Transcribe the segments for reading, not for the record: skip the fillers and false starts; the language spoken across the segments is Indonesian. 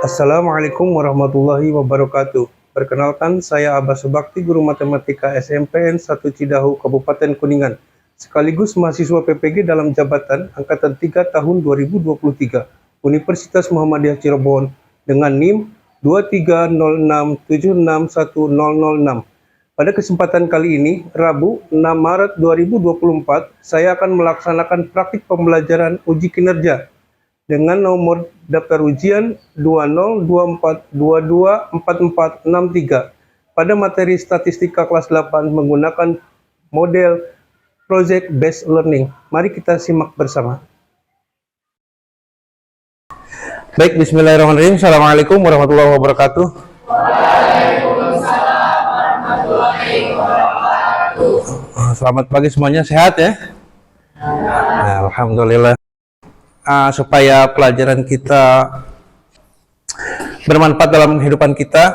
Assalamualaikum warahmatullahi wabarakatuh. Perkenalkan, saya Abah Subakti, Guru Matematika SMPN 1 Cidahu, Kabupaten Kuningan, sekaligus mahasiswa PPG dalam jabatan Angkatan 3 tahun 2023, Universitas Muhammadiyah Cirebon, dengan NIM 23067610006. Pada kesempatan kali ini, Rabu 6 Maret 2024, saya akan melaksanakan praktik pembelajaran uji kinerja dengan nomor daftar ujian 2024224463 pada materi statistika kelas 8 menggunakan model project based learning. Mari kita simak bersama. Baik, bismillahirrahmanirrahim. Assalamualaikum warahmatullahi wabarakatuh. Waalaikumsalam warahmatullahi wabarakatuh. Selamat pagi semuanya, sehat ya? Nah, alhamdulillah. Supaya pelajaran kita bermanfaat dalam kehidupan kita,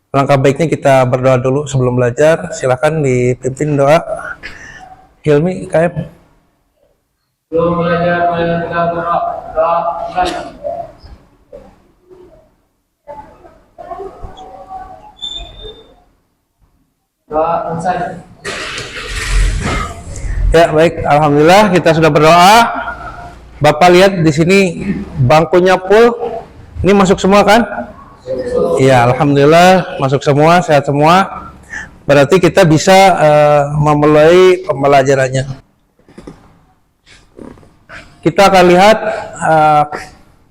langkah baiknya kita berdoa dulu sebelum belajar. Silahkan dipimpin doa. Hilmi, KM. Sebelum belajar, mari kita berdoa. Doa mulai. Doa selesai. Ya, baik. Alhamdulillah kita sudah berdoa. Bapak lihat di sini bangkunya full. Ini masuk semua kan? Iya, alhamdulillah masuk semua, sehat semua. Berarti kita bisa memulai pembelajarannya. Kita akan lihat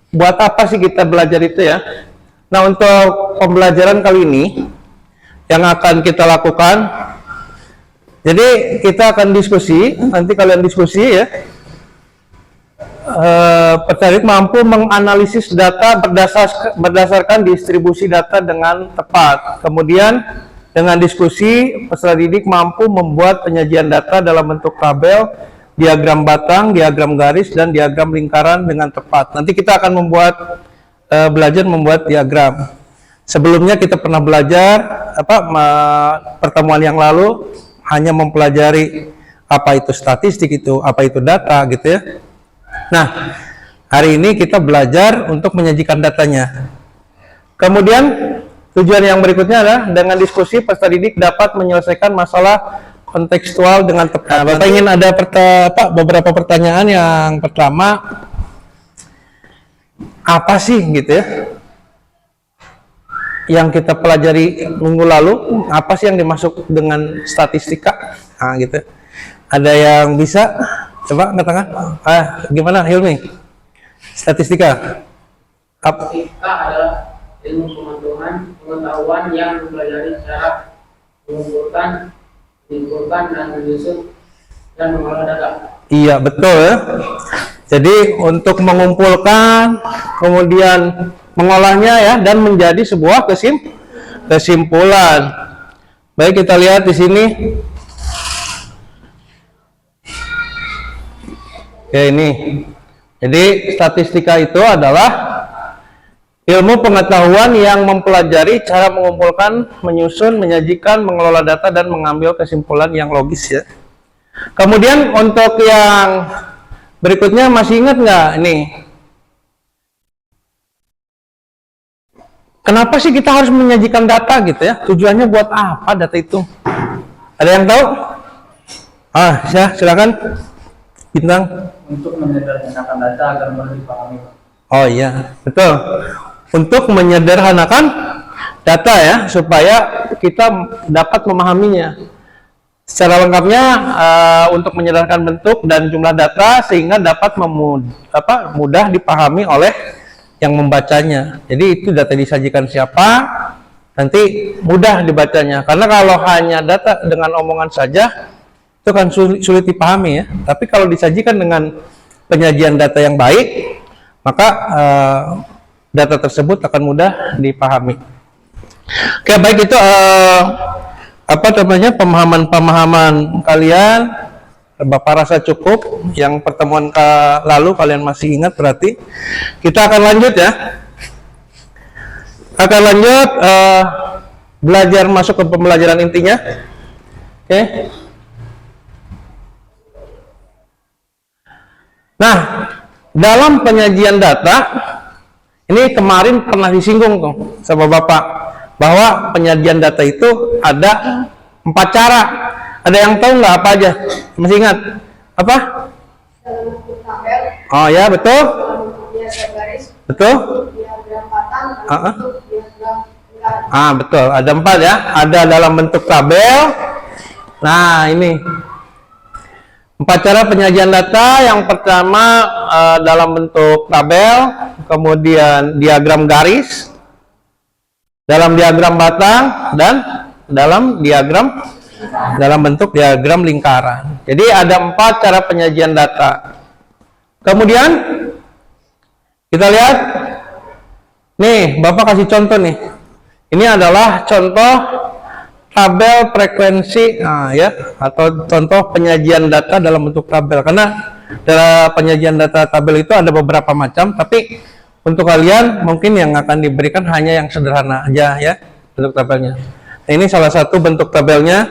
buat apa sih kita belajar itu ya. Nah, untuk pembelajaran kali ini yang akan kita lakukan, jadi kita akan diskusi, nanti kalian diskusi ya. Peserta mampu menganalisis data berdasarkan distribusi data dengan tepat. Kemudian dengan diskusi, peserta didik mampu membuat penyajian data dalam bentuk tabel, diagram batang, diagram garis, dan diagram lingkaran dengan tepat. Nanti kita akan belajar membuat diagram. Sebelumnya kita pernah belajar pertemuan yang lalu hanya mempelajari apa itu statistik, itu apa itu data gitu ya. Nah, hari ini kita belajar untuk menyajikan datanya. Kemudian, tujuan yang berikutnya adalah dengan diskusi peserta didik dapat menyelesaikan masalah kontekstual dengan tepat. Nah, Bapak ingin ada beberapa pertanyaan. Yang pertama, apa sih gitu ya yang kita pelajari minggu lalu? Apa sih yang dimasuk dengan statistika? Nah, gitu. Ada yang bisa? Coba angkat tangan. Gimana Hilmi? Statistika. Statistika adalah ilmu pengetahuan yang mempelajari cara mengumpulkan, dan menyusun dan mengolah data. Iya, betul ya. Jadi untuk mengumpulkan, kemudian mengolahnya ya, dan menjadi sebuah kesimpulan. Baik, kita lihat di sini. Oke, ini. Jadi statistika itu adalah ilmu pengetahuan yang mempelajari cara mengumpulkan, menyusun, menyajikan, mengelola data, dan mengambil kesimpulan yang logis ya. Kemudian untuk yang berikutnya, masih ingat nggak ini? Kenapa sih kita harus menyajikan data gitu ya? Tujuannya buat apa data itu? Ada yang tahu? Ya, silakan. Bintang. Untuk menyederhanakan data agar mudah dipahami. Oh iya, betul. Untuk menyederhanakan data ya, supaya kita dapat memahaminya. Secara lengkapnya untuk menyederhanakan bentuk dan jumlah data sehingga dapat mudah dipahami oleh yang membacanya. Jadi itu data disajikan siapa, nanti mudah dibacanya. Karena kalau hanya data dengan omongan saja itu kan sulit dipahami ya. Tapi kalau disajikan dengan penyajian data yang baik, maka data tersebut akan mudah dipahami. Oke, baik, itu pemahaman kalian. Bapak rasa cukup. Yang pertemuan lalu kalian masih ingat berarti. Kita akan lanjut ya. Belajar masuk ke pembelajaran intinya. Oke. Nah, dalam penyajian data ini kemarin pernah disinggung tuh sama Bapak bahwa penyajian data itu ada 4 cara. Ada yang tahu nggak apa aja? Masih ingat? Apa? Oh ya, betul. Betul. Betul. Ada 4 ya. Ada dalam bentuk tabel. Nah, ini 4 cara penyajian data. Yang pertama dalam bentuk tabel, kemudian diagram garis, dalam diagram batang, dan dalam bentuk diagram lingkaran. Jadi ada 4 cara penyajian data. Kemudian kita lihat nih, Bapak kasih contoh nih. Ini adalah contoh tabel frekuensi, atau contoh penyajian data dalam bentuk tabel. Karena dalam penyajian data tabel itu ada beberapa macam, tapi untuk kalian mungkin yang akan diberikan hanya yang sederhana aja ya bentuk tabelnya. Nah, ini salah satu bentuk tabelnya.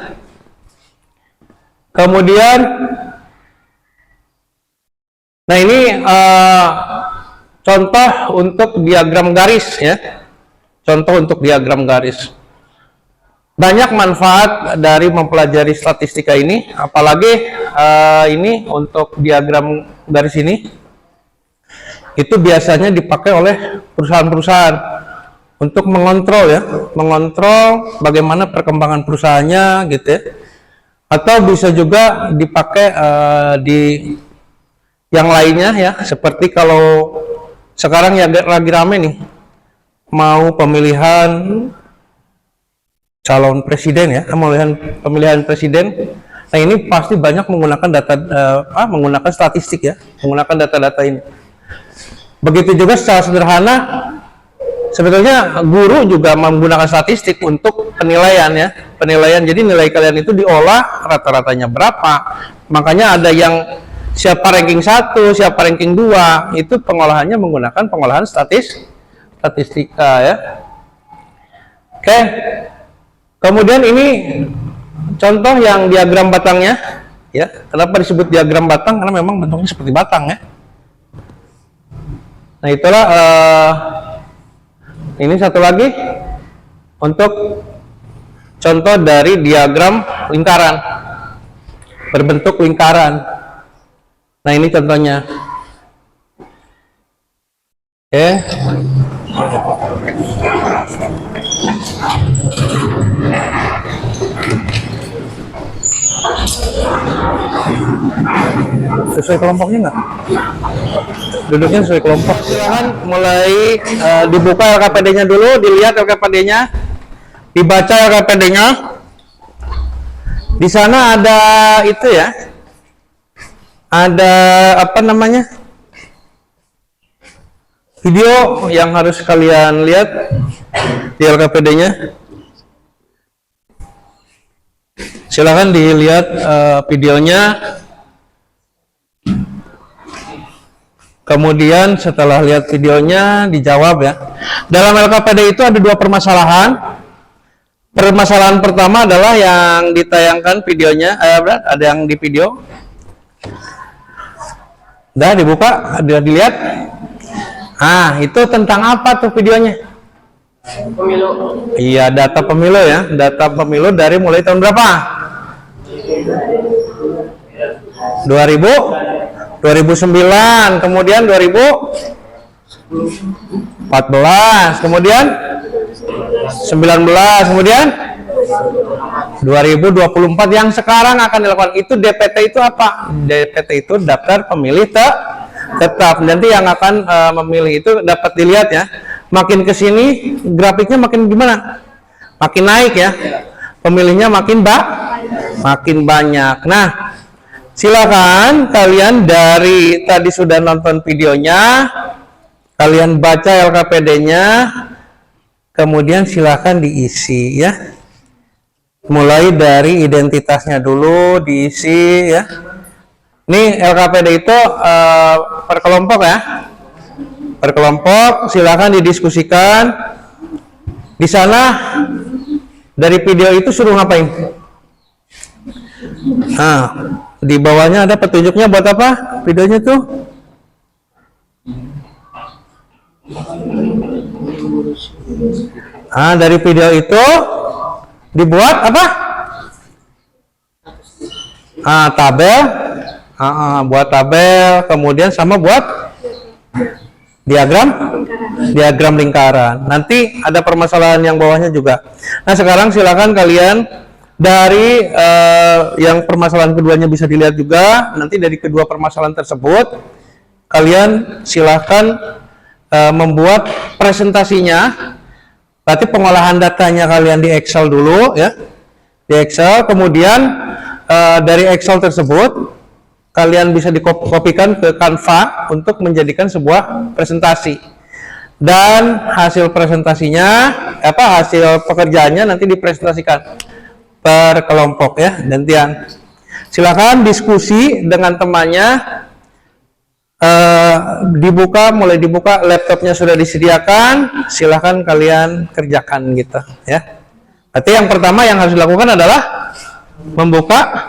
Kemudian, nah ini contoh untuk diagram garis ya. Contoh untuk diagram garis. Banyak manfaat dari mempelajari statistika ini, apalagi ini untuk diagram garis ini. Itu biasanya dipakai oleh perusahaan-perusahaan untuk mengontrol ya, mengontrol bagaimana perkembangan perusahaannya gitu ya. Atau bisa juga dipakai di yang lainnya ya, seperti kalau sekarang ya lagi rame nih mau pemilihan calon presiden ya, pemilihan presiden. Nah, ini pasti banyak menggunakan data menggunakan statistik ya, menggunakan data-data ini. Begitu juga secara sederhana sebetulnya guru juga menggunakan statistik untuk penilaian ya, penilaian. Jadi nilai kalian itu diolah rata-ratanya berapa. Makanya ada yang siapa ranking 1, siapa ranking 2, itu pengolahannya menggunakan pengolahan statistika ya. Oke. Kemudian ini contoh yang diagram batangnya ya. Kenapa disebut diagram batang? Karena memang bentuknya seperti batang ya. Nah, itulah ini satu lagi untuk contoh dari diagram lingkaran, berbentuk lingkaran. Nah, ini contohnya. Oke. Sesuai kelompoknya nggak? Duduknya sesuai kelompok. Silahkan mulai dibuka LKPD-nya dulu, dilihat LKPD-nya, dibaca LKPD-nya. Di sana ada itu ya, ada apa namanya, video yang harus kalian lihat di LKPD-nya. Silahkan dilihat videonya. Kemudian setelah lihat videonya dijawab ya. Dalam LKPD itu ada 2 permasalahan. Permasalahan pertama adalah yang ditayangkan videonya, ada yang di video. Udah dibuka, udah dilihat. Itu tentang apa tuh videonya? Pemilu. Iya, data pemilu ya. Data pemilu dari mulai tahun berapa? 2009, kemudian 2014, kemudian 19, kemudian 2024 yang sekarang akan dilakukan. Itu DPT itu apa? DPT itu daftar pemilih tetap. Nanti yang akan memilih itu dapat dilihat ya. Makin ke sini grafiknya makin gimana? makin naik ya. Pemilihnya makin banyak. Nah, silakan kalian dari tadi sudah nonton videonya, kalian baca LKPD-nya, kemudian silakan diisi ya. Mulai dari identitasnya dulu diisi ya. Ini LKPD itu per kelompok ya. Per kelompok silakan didiskusikan. Di sana dari video itu suruh ngapain? Nah, di bawahnya ada petunjuknya buat apa? Videonya tuh. Nah, dari video itu dibuat apa? Tabel. Buat tabel, kemudian sama buat diagram lingkaran. Nanti ada permasalahan yang bawahnya juga. Nah, sekarang silakan kalian dari yang permasalahan keduanya bisa dilihat juga. Nanti dari kedua permasalahan tersebut kalian silakan membuat presentasinya. Berarti pengolahan datanya kalian di Excel dulu ya. Di Excel, kemudian dari Excel tersebut kalian bisa dikopikan ke Canva untuk menjadikan sebuah presentasi. Dan hasil presentasinya, hasil pekerjaannya nanti dipresentasikan per kelompok ya, gantian. Silakan diskusi dengan temannya. Mulai dibuka, laptopnya sudah disediakan, silahkan kalian kerjakan gitu ya. Berarti yang pertama yang harus dilakukan adalah membuka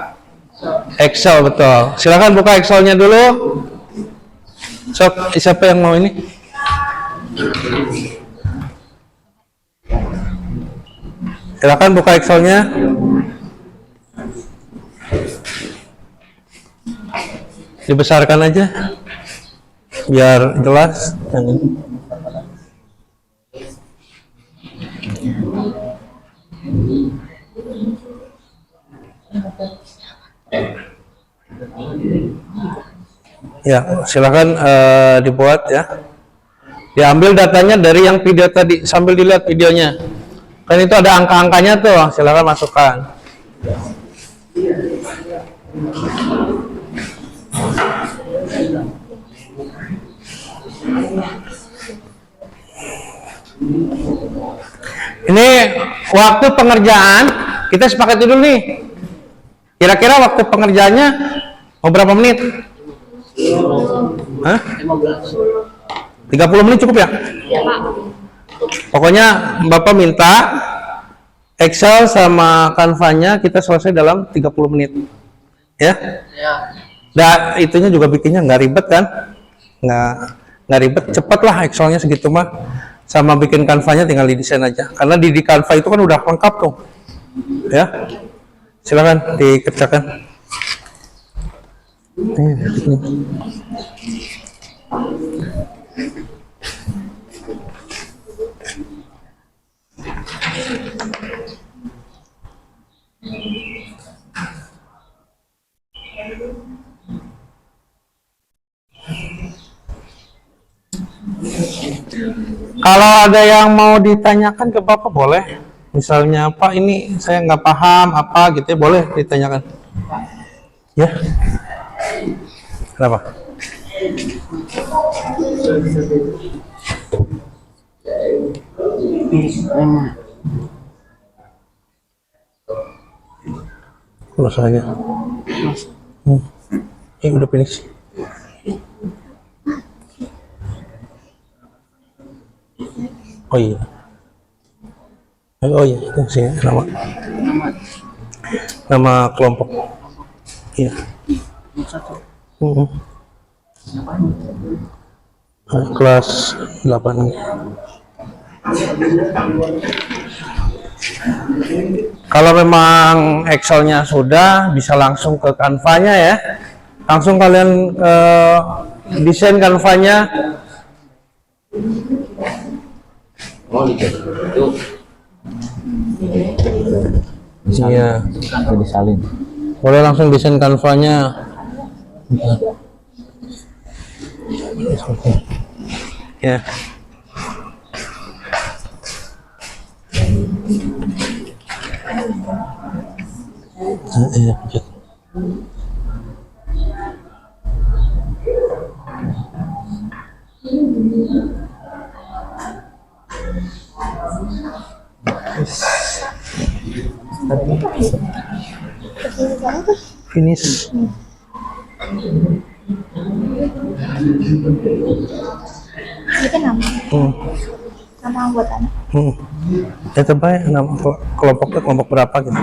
Excel, betul. Silahkan buka Excelnya dulu. Siapa yang mau ini? Silahkan buka Excelnya. Dibesarkan aja biar jelas. Ya, silakan dibuat ya. Diambil datanya dari yang video tadi, sambil dilihat videonya. Kan itu ada angka-angkanya tuh, silakan masukkan. Ini waktu pengerjaan kita sepakati dulu nih. Kira-kira waktu pengerjaannya mau berapa menit? 30 menit cukup ya? Pokoknya Bapak minta Excel sama Canva-nya kita selesai dalam 30 menit. Ya? Dan itunya juga bikinnya nggak ribet kan? Nggak ribet, cepet lah Excel-nya segitu mah. Sama bikin Canva-nya tinggal didesain aja. Karena di Canva itu kan udah lengkap tuh. Ya? Silakan dikerjakan. Kalau ada yang mau ditanyakan ke Bapak boleh. Misalnya Pak ini saya nggak paham apa gitu ya, boleh ditanyakan. Ya. Kenapa? Close aja. Udah finish. Oh iya. Oh iya, itu sih nama kelompok. Iya. Kelas 8. Kalau memang Excel-nya sudah, bisa langsung ke Canva-nya ya. Langsung kalian desain Canva-nya. Oh, itu. Iya. Disalin. Boleh langsung desain Canva-nya. Ya. Iya, cek. Finish. Ini kan nama anggotanya. Ya terbaik nama kelompoknya kelompok berapa gitu.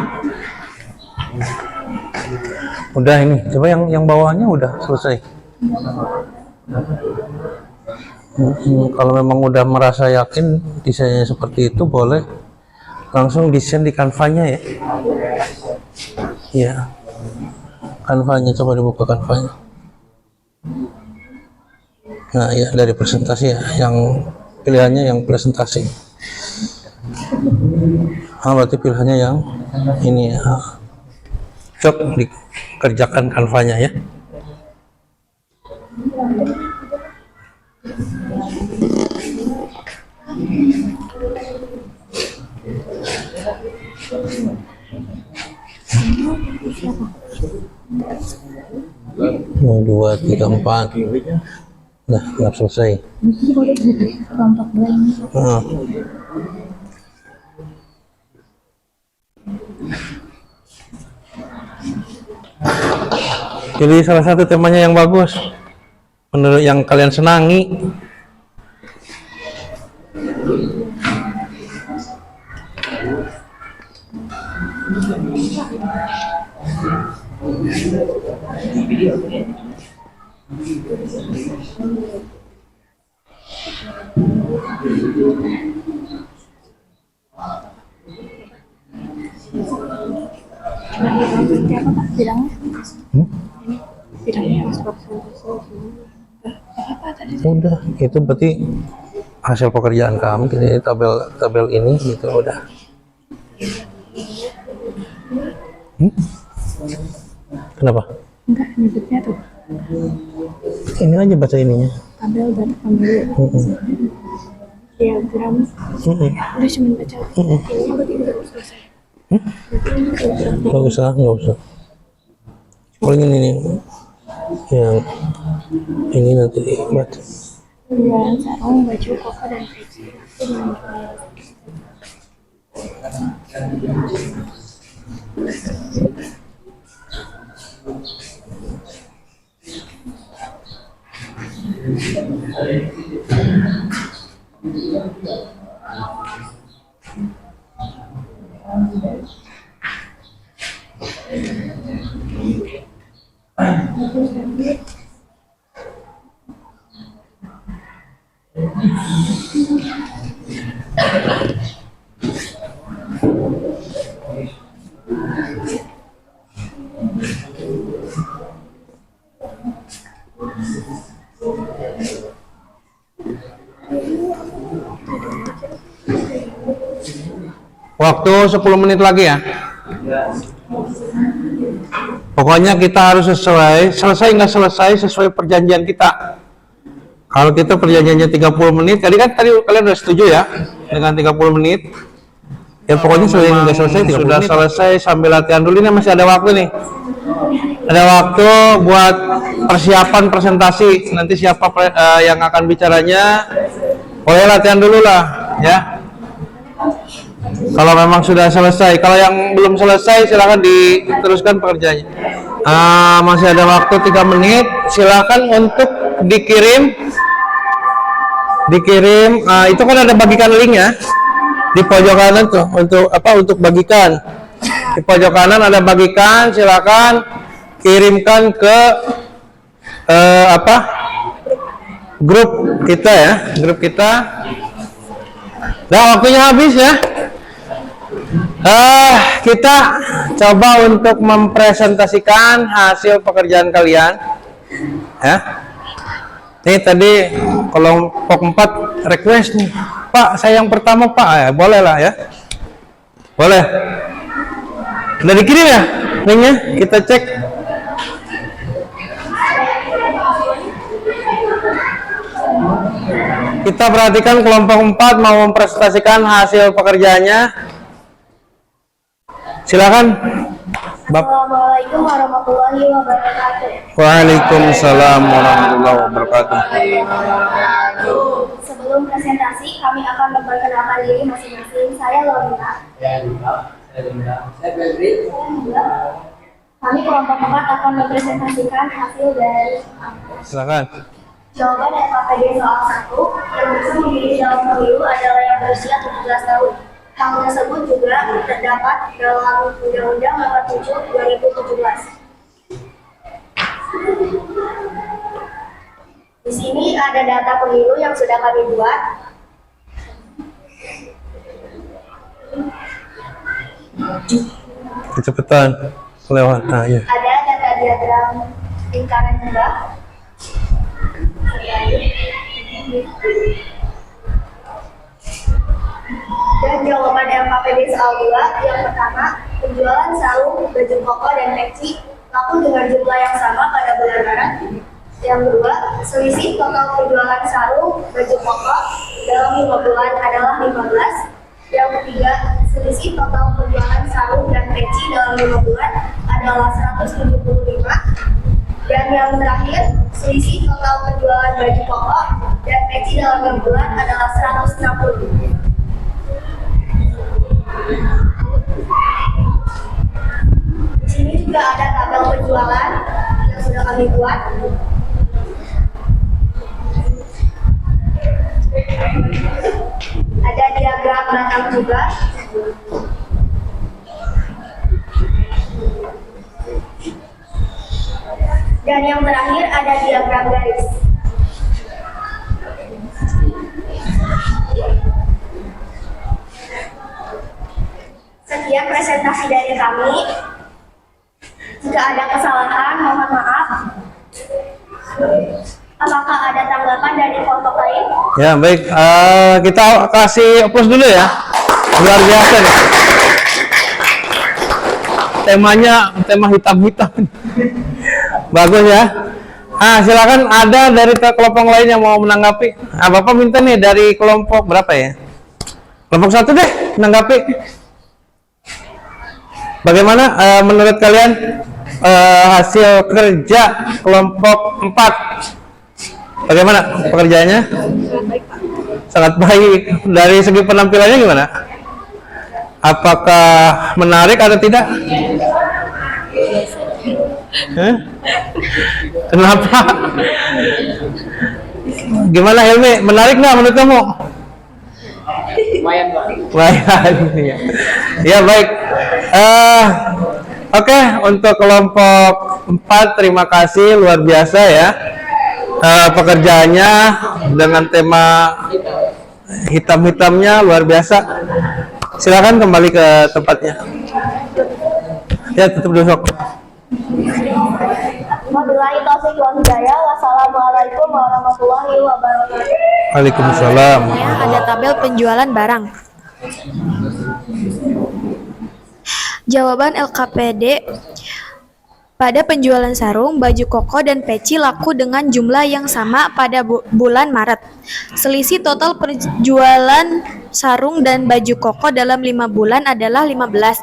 Udah ini, coba yang bawahnya udah selesai. Kalau memang udah merasa yakin desainnya seperti itu, boleh langsung desain di Canva-nya ya. Iya. Canva-nya, coba dibuka Canva-nya. Nah ya, dari presentasi ya, yang pilihannya yang presentasi. Berarti pilihannya yang ini ya. Cok dikerjakan Canva-nya ya. Dua, tiga, empat. Nah, nggak selesai. Kelompok 2 ini. Pilih salah satu temanya yang bagus, menurut yang kalian senangi. Seperti apa Pak bidangnya? Bidangnya ekspor apa tadi? Udah, itu berarti hasil pekerjaan kamu. Jadi tabel ini gitu udah. Kenapa? Enggak, nyebutnya tuh Ini aja baca ininya. tabel dan pemilu. Diagram. Udah cuma baca. Ini berarti udah selesai. Nggak usah. Paling ini yang ini nanti dibaca. Jualan sarung, baju koko dan peci. Waktu 10 menit lagi ya. Pokoknya kita harus selesai nggak selesai sesuai perjanjian kita. Kalau kita perjanjiannya 30 menit, tadi kalian udah setuju ya dengan 30 menit. Ya pokoknya selesai nggak selesai 30 sudah menit. Selesai sambil latihan dulu, ini masih ada waktu nih. Ada waktu buat persiapan presentasi. Nanti siapa yang akan bicaranya, boleh latihan dulu lah ya. Kalau memang sudah selesai, kalau yang belum selesai silahkan diteruskan pekerjaannya. Masih ada waktu 3 menit, silahkan untuk dikirim. Itu kan ada bagikan link ya di pojok kanan tuh untuk bagikan. Di pojok kanan ada bagikan, silahkan kirimkan ke grup kita ya, grup kita. Nah, waktunya habis ya. Kita coba untuk mempresentasikan hasil pekerjaan kalian ya. Ini tadi kelompok 4 request nih, Pak saya yang pertama Pak, ya boleh lah ya, boleh. Udah dikirim ya linknya, kita cek. Kita perhatikan kelompok 4 mau mempresentasikan hasil pekerjaannya. Silakan. Assalamualaikum warahmatullahi wabarakatuh. Waalaikumsalam warahmatullahi wabarakatuh. Sebelum presentasi, kami akan memperkenalkan diri masing-masing. Saya Lorina. Saya Febri. Kami kelompok 4 akan mempresentasikan hasil dari Silakan. jawaban LKPD soal 1 yang bisa memilih dalam pemilu adalah yang berusia 17 tahun. Hal tersebut juga terdapat dalam Undang-Undang Nomor 7 2017. Di sini ada data pemilu yang sudah kami buat. Kecepatan. Kelewat. Nah, ya. Ada data diagram lingkaran juga. Dan jawaban LKPD soal 2 yang pertama, penjualan sarung, baju koko, dan peci laku dengan jumlah yang sama pada bulan Maret. Yang kedua, selisih total penjualan sarung, baju koko dalam 5 bulan adalah 15. Yang ketiga, selisih total penjualan sarung dan peci dalam 5 bulan adalah 175. Dan yang terakhir, selisih total penjualan baju koko dan peci dalam 6 bulan adalah 160. Di sini juga ada tabel penjualan yang sudah kami buat. Ada diagram batang juga. Dan yang terakhir ada diagram garis. Sekian presentasi dari kami. Jika ada kesalahan, mohon maaf. Apakah ada tanggapan dari kelompok lain? Ya, baik. Kita kasih applause dulu ya. Luar biasa nih. Temanya tema hitam-hitam. Bagus ya. Silakan ada dari kelompok lain yang mau menanggapi. Bapak minta nih dari kelompok berapa ya? Kelompok 1 deh menanggapi. Bagaimana menurut kalian hasil kerja kelompok 4? Bagaimana pekerjaannya? Sangat baik. Dari segi penampilannya gimana? Apakah menarik atau tidak? Kenapa? Gimana Helmi? Menarik nggak menurut kamu? Lumayan, Pak. Lumayan. Ya baik. Oke, untuk kelompok 4 terima kasih luar biasa ya. Pekerjaannya dengan tema hitam-hitamnya luar biasa. Silakan kembali ke tempatnya. Ya, tutup dulu. Wabillahi taufiq wal hidayah. Wassalamualaikum warahmatullahi wabarakatuh. Waalaikumsalam. Ada tabel penjualan barang. Jawaban LKPD pada penjualan sarung, baju koko, dan peci laku dengan jumlah yang sama pada bulan Maret. Selisih total penjualan sarung dan baju koko dalam 5 bulan adalah 15.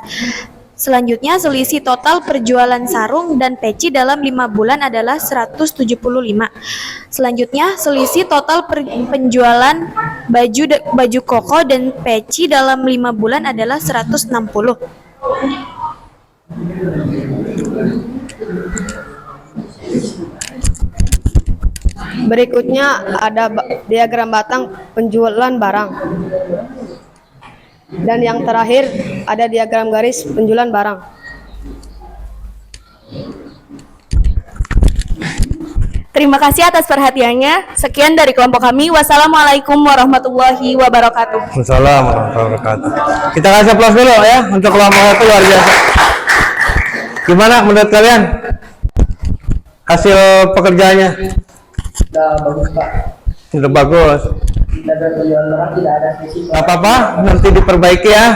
Selanjutnya, selisih total penjualan sarung dan peci dalam 5 bulan adalah 175. Selanjutnya, selisih total penjualan baju koko dan peci dalam 5 bulan adalah 160. Berikutnya ada diagram batang penjualan barang. Dan yang terakhir ada diagram garis penjualan barang. Terima kasih atas perhatiannya. Sekian dari kelompok kami. Wassalamualaikum warahmatullahi wabarakatuh. Waalaikumsalam warahmatullahi wabarakatuh. Kita kasih aplaus dulu ya untuk kelompok itu luar biasa. Gimana menurut kalian hasil pekerjaannya? Sudah bagus, Pak. Sudah bagus. Tidak ada penjualan barang, tidak ada sisi. Gak apa-apa, nanti diperbaiki ya.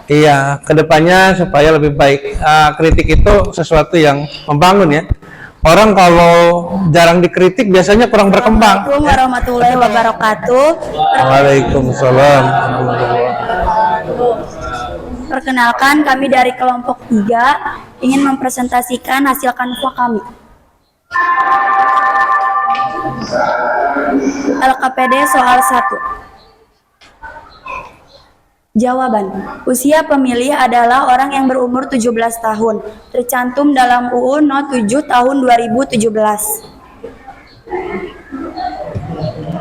Iya, kedepannya supaya lebih baik. Kritik itu sesuatu yang membangun ya. Orang kalau jarang dikritik biasanya kurang berkembang. Assalamualaikum warahmatullahi wabarakatuh. Waalaikumsalam warahmatullahi wabarakatuh. Perkenalkan, kami dari kelompok 3 ingin mempresentasikan hasil kanva kami. LKPD soal 1. Jawaban. Usia pemilih adalah orang yang berumur 17 tahun. Tercantum dalam UU No 7 tahun 2017.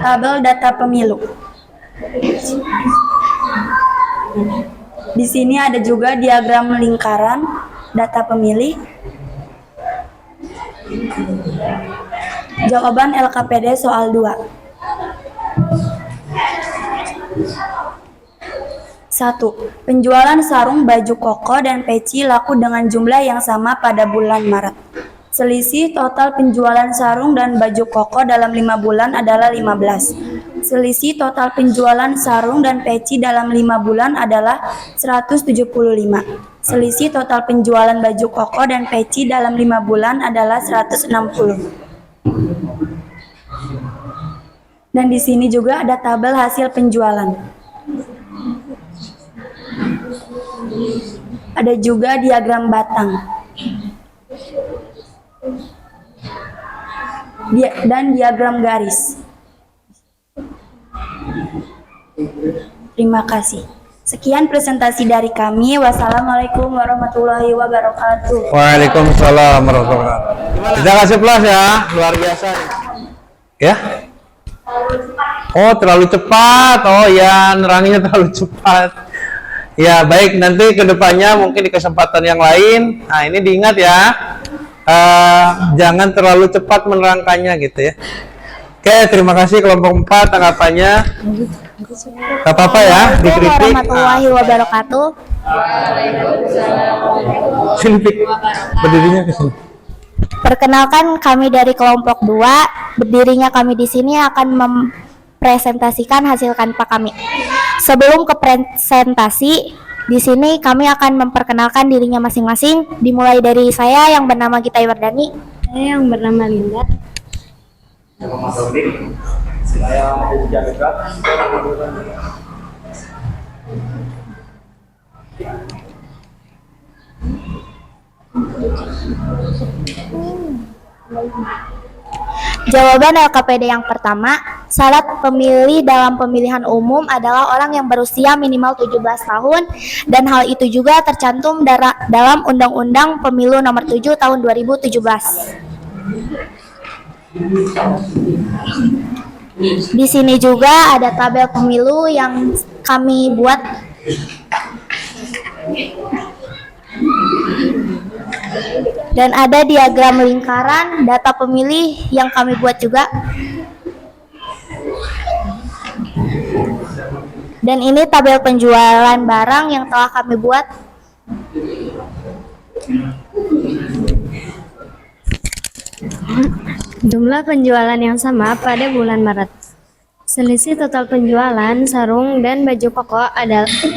Tabel data pemilu. Di sini ada juga diagram lingkaran data pemilih. Jawaban LKPD soal 2. 1. Penjualan sarung, baju koko, dan peci laku dengan jumlah yang sama pada bulan Maret. Selisih total penjualan sarung dan baju koko dalam 5 bulan adalah 15. Selisih total penjualan sarung dan peci dalam 5 bulan adalah 175. Selisih total penjualan baju koko dan peci dalam 5 bulan adalah 160. Dan di sini juga ada tabel hasil penjualan. Ada juga diagram batang dan diagram garis. Terima kasih. Sekian presentasi dari kami. Wassalamualaikum warahmatullahi wabarakatuh. Waalaikumsalam warahmatullahi wabarakatuh. Kita kasih plus ya, luar biasa. Ya? Oh, terlalu cepat. Oh ya, neranginya terlalu cepat. Ya, baik, nanti kedepannya mungkin di kesempatan yang lain. Nah, ini diingat ya, jangan terlalu cepat menerangkannya gitu ya. Oke, terima kasih kelompok 4 tanggapannya. Gak apa-apa ya, dikritik. Warahmatullahi wabarakatuh. Sini, Pik. Berdirinya ke sini. Perkenalkan, kami dari kelompok 2. Berdirinya kami di sini akan mempresentasikan hasil kanva kami. Sebelum ke presentasi, di sini kami akan memperkenalkan dirinya masing-masing. Dimulai dari saya yang bernama Gita Iwardani. Saya yang bernama Linda. Jawaban LKPD yang pertama, syarat pemilih dalam pemilihan umum adalah orang yang berusia minimal 17 tahun dan hal itu juga tercantum dalam Undang-Undang Pemilu Nomor 7 Tahun 2017. Di sini juga ada tabel pemilu yang kami buat. Dan ada diagram lingkaran data pemilih yang kami buat juga. Dan ini tabel penjualan barang yang telah kami buat. Jumlah penjualan yang sama pada bulan Maret. Selisih total penjualan sarung dan baju koko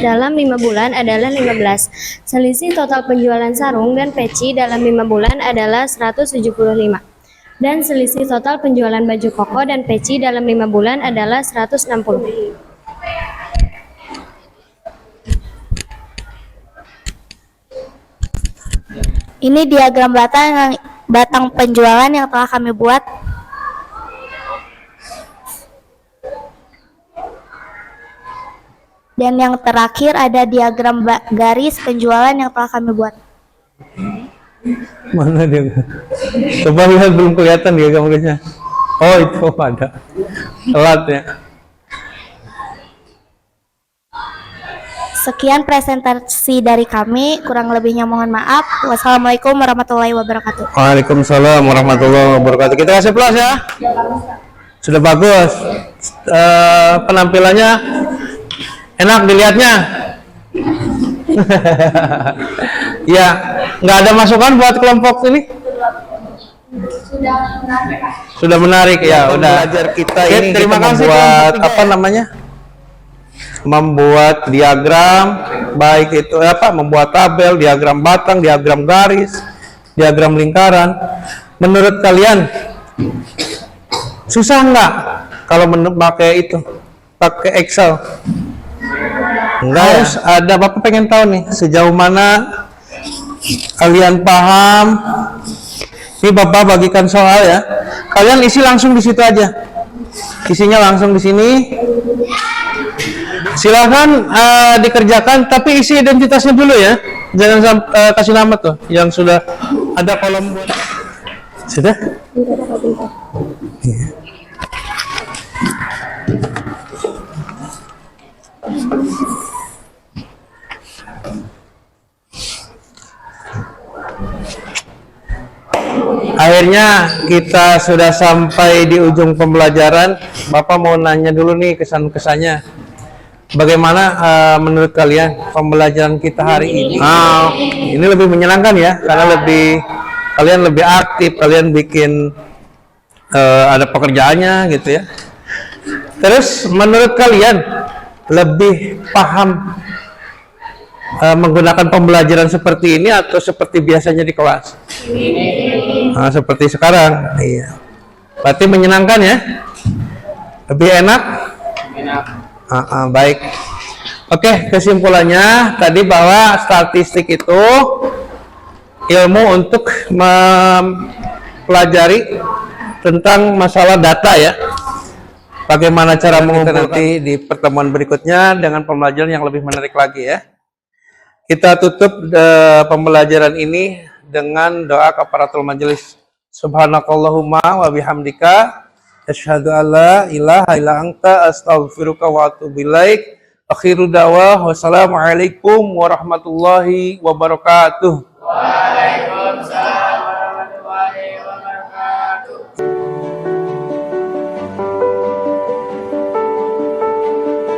dalam 5 bulan adalah 15. Selisih total penjualan sarung dan peci dalam 5 bulan adalah 175. Dan selisih total penjualan baju koko dan peci dalam 5 bulan adalah 160. Ini diagram batang penjualan yang telah kami buat. Dan yang terakhir ada diagram garis penjualan yang telah kami buat. Mana dia? Coba lihat, belum kelihatan diagram garisnya. Oh, itu ada. Telat ya. Sekian presentasi dari kami, kurang lebihnya mohon maaf. Wassalamualaikum warahmatullahi wabarakatuh. Waalaikumsalam warahmatullahi wabarakatuh. Kita kasih plus ya. Sudah bagus. Penampilannya enak dilihatnya. Ya, nggak ada masukan buat kelompok ini? Sudah menarik ya. Udah belajar kita ini. Terima kasih buat apa namanya? Membuat diagram, baik itu membuat tabel, diagram batang, diagram garis, diagram lingkaran. Menurut kalian susah nggak kalau pakai Excel? Enggak harus ada. Bapak pengen tahu nih sejauh mana kalian paham. Ini Bapak bagikan soal ya. Kalian isi langsung di situ aja. Isinya langsung di sini. Silahkan dikerjakan, tapi isi identitasnya dulu ya. Jangan kasih nama tuh yang sudah ada kolom buat. Sudah? Iya. Akhirnya kita sudah sampai di ujung pembelajaran. Bapak mau nanya dulu nih kesan-kesannya. Bagaimana menurut kalian pembelajaran kita hari ini? Ini lebih menyenangkan ya, karena kalian lebih aktif, kalian bikin ada pekerjaannya gitu ya. Terus menurut kalian lebih paham menggunakan pembelajaran seperti ini atau seperti biasanya di kelas? Seperti sekarang. Iya. Berarti menyenangkan ya? Lebih enak? Baik. Oke, kesimpulannya tadi bahwa statistik itu ilmu untuk mempelajari tentang masalah data ya. Bagaimana cara mengumpulkan nanti di pertemuan berikutnya dengan pembelajaran yang lebih menarik lagi ya. Kita tutup pembelajaran ini dengan doa kafaratul majelis. Subhanakallahumma wa bihamdika asyhadu an la ilaha illa anta astaghfiruka wa atubu ilaik. Akhiru da'wah wassalamualaikum warahmatullahi wabarakatuh.